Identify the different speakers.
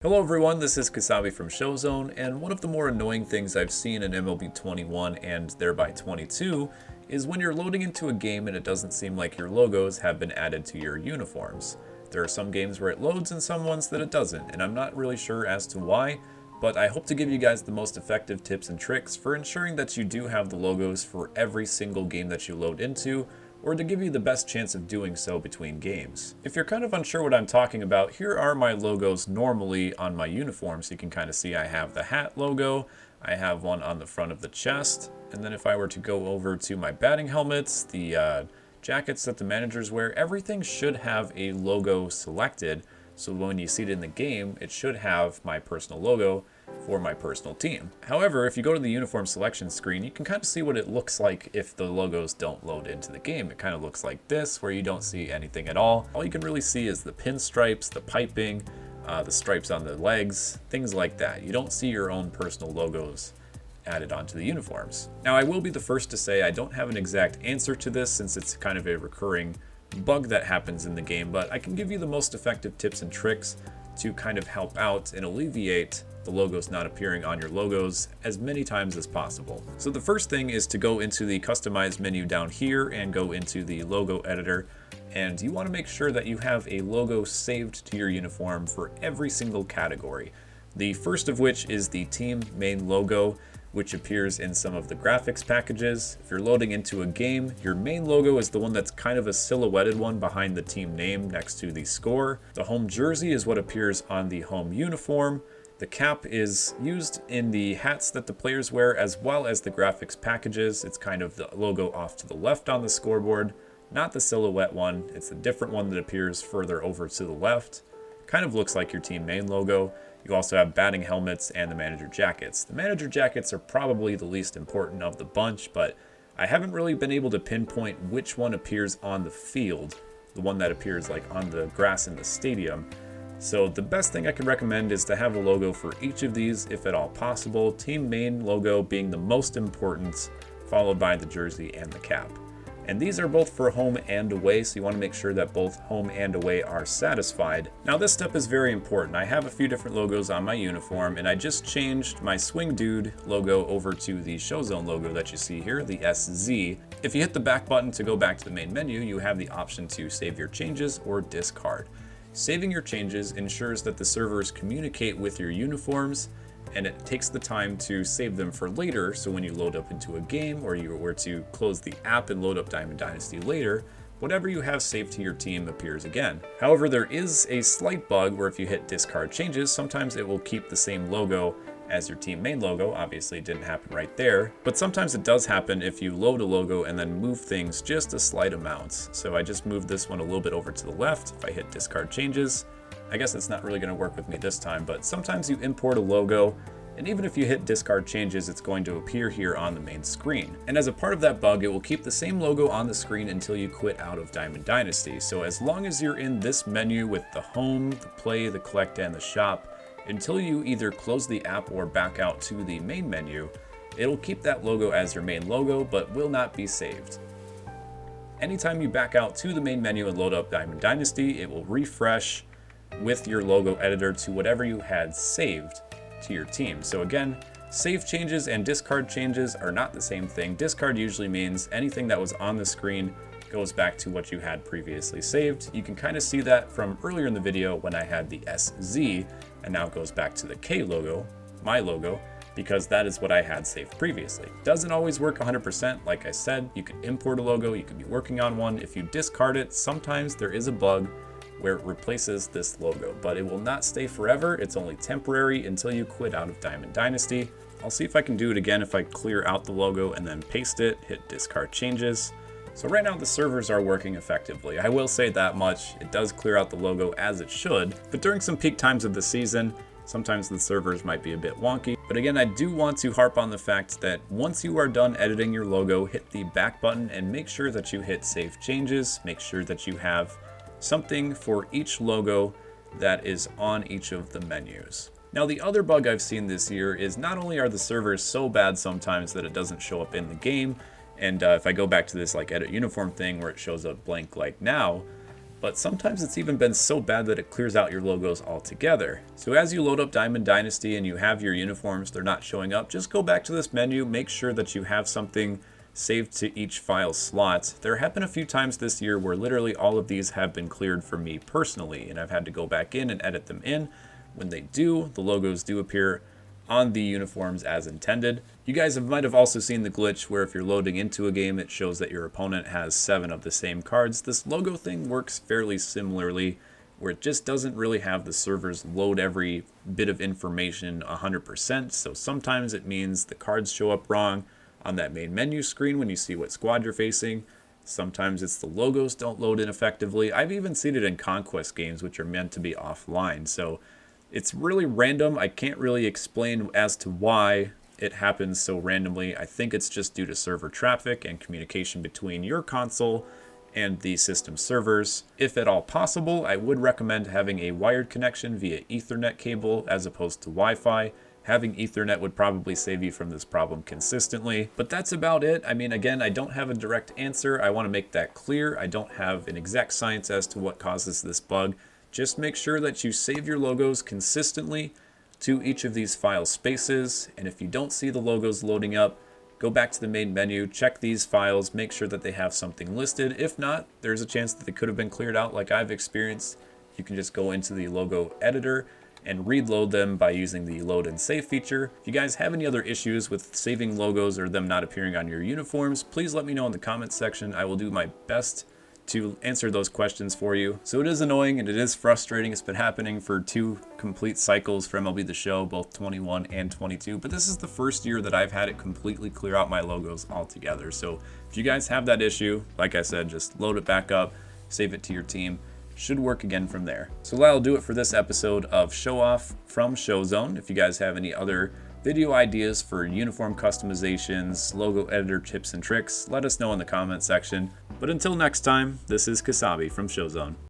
Speaker 1: Hello everyone, this is Kasabi from ShowZone, and one of the more annoying things I've seen in MLB 21 and thereby 22 is when you're loading into a game and it doesn't seem like your logos have been added to your uniforms. There are some games where it loads and some ones that it doesn't, and I'm not really sure as to why, but I hope to give you guys the most effective tips and tricks for ensuring that you do have the logos for every single game that you load into, or to give you the best chance of doing so between games. If you're kind of unsure what I'm talking about, here are my logos normally on my uniform, so you can kind of see I have the hat logo, I have one on the front of the chest, and then if I were to go over to my batting helmets, the jackets that the managers wear, everything should have a logo selected, so when you see it in the game, it should have my personal logo for my personal team. However, if you go to the uniform selection screen, you can kind of see what it looks like if the logos don't load into the game. It kind of looks like this, where you don't see anything at all. All you can really see is the pinstripes, the piping, the stripes on the legs, things like that. You don't see your own personal logos added onto the uniforms. Now, I will be the first to say I don't have an exact answer to this since it's kind of a recurring bug that happens in the game, but I can give you the most effective tips and tricks to kind of help out and alleviate the logos not appearing on your logos as many times as possible. So the first thing is to go into the customize menu down here and go into the logo editor, and you want to make sure that you have a logo saved to your uniform for every single category. The first of which is the team main logo, which appears in some of the graphics packages. If you're loading into a game, your main logo is the one that's kind of a silhouetted one behind the team name next to the score. The home jersey is what appears on the home uniform. The cap is used in the hats that the players wear as well as the graphics packages. It's kind of the logo off to the left on the scoreboard, not the silhouette one. It's a different one that appears further over to the left. Kind of looks like your team main logo. You also have batting helmets and the manager jackets. The manager jackets are probably the least important of the bunch, but I haven't really been able to pinpoint which one appears on the field, the one that appears like on the grass in the stadium. So the best thing I can recommend is to have a logo for each of these if at all possible, team main logo being the most important, followed by the jersey and the cap. And these are both for home and away, so you want to make sure that both home and away are satisfied. Now this step is very important. I have a few different logos on my uniform, and I just changed my Swing Dude logo over to the ShowZone logo that you see here, the SZ. If you hit the back button to go back to the main menu, you have the option to save your changes or discard. Saving your changes ensures that the servers communicate with your uniforms, and it takes the time to save them for later, so when you load up into a game or you were to close the app and load up Diamond Dynasty later, whatever you have saved to your team appears again. However, there is a slight bug where if you hit discard changes, sometimes it will keep the same logo as your team main logo. Obviously it didn't happen right there, but sometimes it does happen if you load a logo and then move things just a slight amount. So I just moved this one a little bit over to the left. If I hit discard changes, I guess it's not really going to work with me this time, but sometimes you import a logo, and even if you hit discard changes, it's going to appear here on the main screen. And as a part of that bug, it will keep the same logo on the screen until you quit out of Diamond Dynasty. So as long as you're in this menu with the home, the play, the collect, and the shop, until you either close the app or back out to the main menu, it'll keep that logo as your main logo, but will not be saved. Anytime you back out to the main menu and load up Diamond Dynasty, it will refresh with your logo editor to whatever you had saved to your team. So again, save changes and discard changes are not the same thing. Discard usually means anything that was on the screen goes back to what you had previously saved. You can kind of see that from earlier in the video when I had the SZ, and now it goes back to the K logo, my logo, because that is what I had saved previously. Doesn't always work 100%. Like I said, you can import a logo, you could be working on one. If you discard it, sometimes there is a bug where it replaces this logo, but it will not stay forever. It's only temporary until you quit out of Diamond Dynasty. I'll see if I can do it again if I clear out the logo and then paste it, hit discard changes. So right now the servers are working effectively. I will say that much. It does clear out the logo as it should, but during some peak times of the season, sometimes the servers might be a bit wonky. But again, I do want to harp on the fact that once you are done editing your logo, hit the back button and make sure that you hit save changes. Make sure that you have something for each logo that is on each of the menus. Now, the other bug I've seen this year is not only are the servers so bad sometimes that it doesn't show up in the game, and if I go back to this like edit uniform thing where it shows up blank like now, but sometimes it's even been so bad that it clears out your logos altogether. So as you load up Diamond Dynasty and you have your uniforms, they're not showing up, just go back to this menu, make sure that you have something saved to each file slot. There have been a few times this year where literally all of these have been cleared for me personally, and I've had to go back in and edit them in. When they do, the logos do appear on the uniforms as intended. You guys might have also seen the glitch where if you're loading into a game, it shows that your opponent has 7 of the same cards. This logo thing works fairly similarly, where it just doesn't really have the servers load every bit of information 100%. So sometimes it means the cards show up wrong on that main menu screen when you see what squad you're facing. Sometimes it's the logos don't load in effectively. I've even seen it in Conquest games, which are meant to be offline. So it's really random. I can't really explain as to why it happens so randomly. I think it's just due to server traffic and communication between your console and the system servers. If at all possible, I would recommend having a wired connection via Ethernet cable as opposed to Wi-Fi. Having Ethernet would probably save you from this problem consistently. But that's about it. I mean, again, I don't have a direct answer. I want to make that clear. I don't have an exact science as to what causes this bug. Just make sure that you save your logos consistently to each of these file spaces. And if you don't see the logos loading up, go back to the main menu, check these files, make sure that they have something listed. If not, there's a chance that they could have been cleared out like I've experienced. You can just go into the logo editor and reload them by using the load and save feature. If you guys have any other issues with saving logos or them not appearing on your uniforms, please let me know in the comments section. I will do my best to answer those questions for you. So it is annoying and it is frustrating. It's been happening for 2 complete cycles for MLB The Show, both 21 and 22, but this is the first year that I've had it completely clear out my logos altogether. So if you guys have that issue, like I said, just load it back up, save it to your team. Should work again from there. So that'll do it for this episode of Show Off from ShowZone. If you guys have any other video ideas for uniform customizations, logo editor tips and tricks, let us know in the comment section. But until next time, this is Kasabi from ShowZone.